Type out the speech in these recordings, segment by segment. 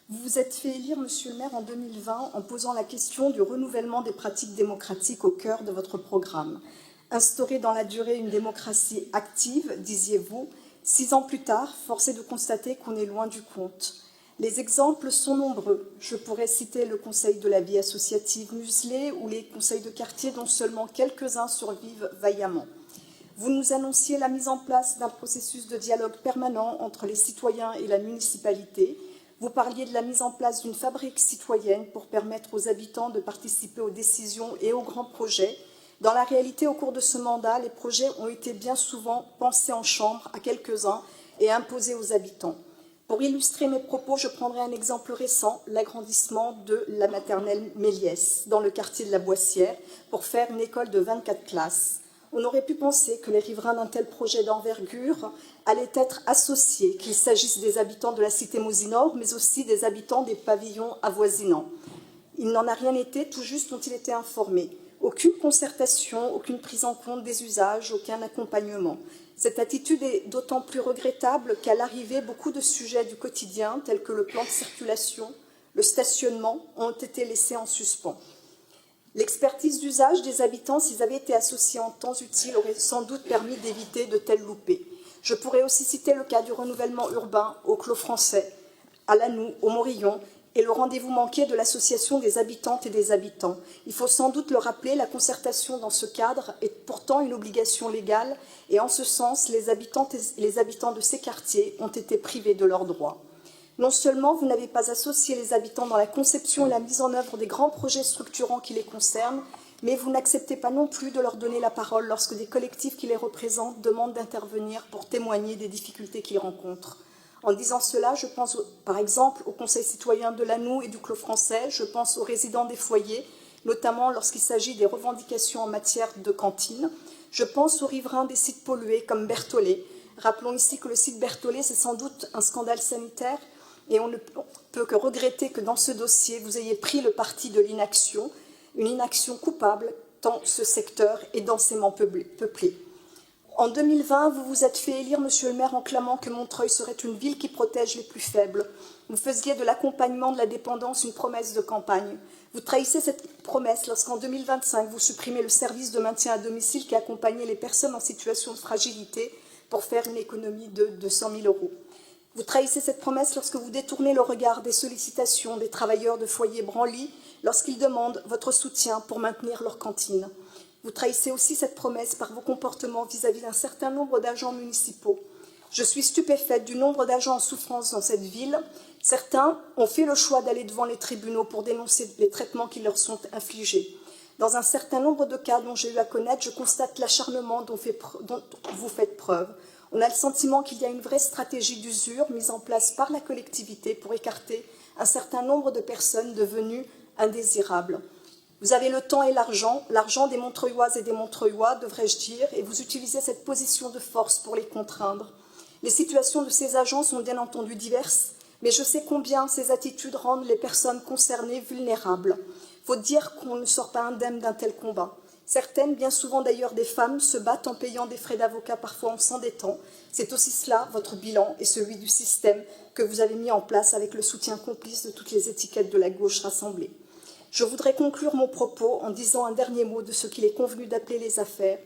Vous vous êtes fait élire, Monsieur le maire, en 2020 en posant la question du renouvellement des pratiques démocratiques au cœur de votre programme. Instaurer dans la durée une démocratie active, disiez-vous. 6 ans plus tard, force est de constater qu'on est loin du compte. Les exemples sont nombreux. Je pourrais citer le Conseil de la vie associative muselé ou les conseils de quartier dont seulement quelques-uns survivent vaillamment. Vous nous annonciez la mise en place d'un processus de dialogue permanent entre les citoyens et la municipalité. Vous parliez de la mise en place d'une fabrique citoyenne pour permettre aux habitants de participer aux décisions et aux grands projets. Dans la réalité, au cours de ce mandat, les projets ont été bien souvent pensés en chambre à quelques-uns et imposés aux habitants. Pour illustrer mes propos, je prendrai un exemple récent, l'agrandissement de la maternelle Méliès, dans le quartier de la Boissière, pour faire une école de 24 classes. On aurait pu penser que les riverains d'un tel projet d'envergure allaient être associés, qu'il s'agisse des habitants de la cité Mosinor, mais aussi des habitants des pavillons avoisinants. Il n'en a rien été, tout juste ont-ils été informés. Aucune concertation, aucune prise en compte des usages, aucun accompagnement. Cette attitude est d'autant plus regrettable qu'à l'arrivée, beaucoup de sujets du quotidien, tels que le plan de circulation, le stationnement, ont été laissés en suspens. L'expertise d'usage des habitants, s'ils avaient été associés en temps utile, aurait sans doute permis d'éviter de tels loupés. Je pourrais aussi citer le cas du renouvellement urbain au Clos Français, à Lannou, au Morillon, et le rendez-vous manqué de l'association des habitantes et des habitants. Il faut sans doute le rappeler, la concertation dans ce cadre est pourtant une obligation légale, et en ce sens, les habitantes et les habitants de ces quartiers ont été privés de leurs droits. Non seulement vous n'avez pas associé les habitants dans la conception et la mise en œuvre des grands projets structurants qui les concernent, mais vous n'acceptez pas non plus de leur donner la parole lorsque des collectifs qui les représentent demandent d'intervenir pour témoigner des difficultés qu'ils rencontrent. En disant cela, je pense par exemple au Conseil citoyen de Lannou et du Clos Français, je pense aux résidents des foyers, notamment lorsqu'il s'agit des revendications en matière de cantine. Je pense aux riverains des sites pollués comme Berthollet. Rappelons ici que le site Berthollet, c'est sans doute un scandale sanitaire et on ne peut que regretter que dans ce dossier, vous ayez pris le parti de l'inaction, une inaction coupable tant ce secteur est densément peuplé. En 2020, vous vous êtes fait élire, Monsieur le maire, en clamant que Montreuil serait une ville qui protège les plus faibles. Vous faisiez de l'accompagnement de la dépendance une promesse de campagne. Vous trahissez cette promesse lorsqu'en 2025, vous supprimez le service de maintien à domicile qui accompagnait les personnes en situation de fragilité pour faire une économie de 200 000 €. Vous trahissez cette promesse lorsque vous détournez le regard des sollicitations des travailleurs de foyers branlis lorsqu'ils demandent votre soutien pour maintenir leur cantine. Vous trahissez aussi cette promesse par vos comportements vis-à-vis d'un certain nombre d'agents municipaux. Je suis stupéfaite du nombre d'agents en souffrance dans cette ville. Certains ont fait le choix d'aller devant les tribunaux pour dénoncer les traitements qui leur sont infligés. Dans un certain nombre de cas dont j'ai eu à connaître, je constate l'acharnement dont vous faites preuve. On a le sentiment qu'il y a une vraie stratégie d'usure mise en place par la collectivité pour écarter un certain nombre de personnes devenues indésirables. Vous avez le temps et l'argent des Montreuilloises et des Montreuillois, devrais-je dire, et vous utilisez cette position de force pour les contraindre. Les situations de ces agents sont bien entendu diverses, mais je sais combien ces attitudes rendent les personnes concernées vulnérables. Faut dire qu'on ne sort pas indemne d'un tel combat. Certaines, bien souvent d'ailleurs des femmes, se battent en payant des frais d'avocat, parfois en s'endettant. C'est aussi cela, votre bilan, et celui du système que vous avez mis en place avec le soutien complice de toutes les étiquettes de la gauche rassemblées. Je voudrais conclure mon propos en disant un dernier mot de ce qu'il est convenu d'appeler les affaires.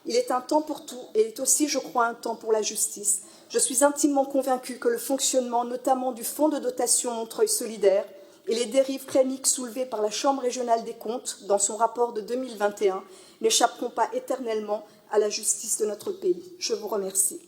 Il est un temps pour tout et il est aussi, je crois, un temps pour la justice. Je suis intimement convaincue que le fonctionnement, notamment du fonds de dotation Montreuil solidaire, et les dérives cliniques soulevées par la Chambre régionale des comptes dans son rapport de 2021 n'échapperont pas éternellement à la justice de notre pays. Je vous remercie.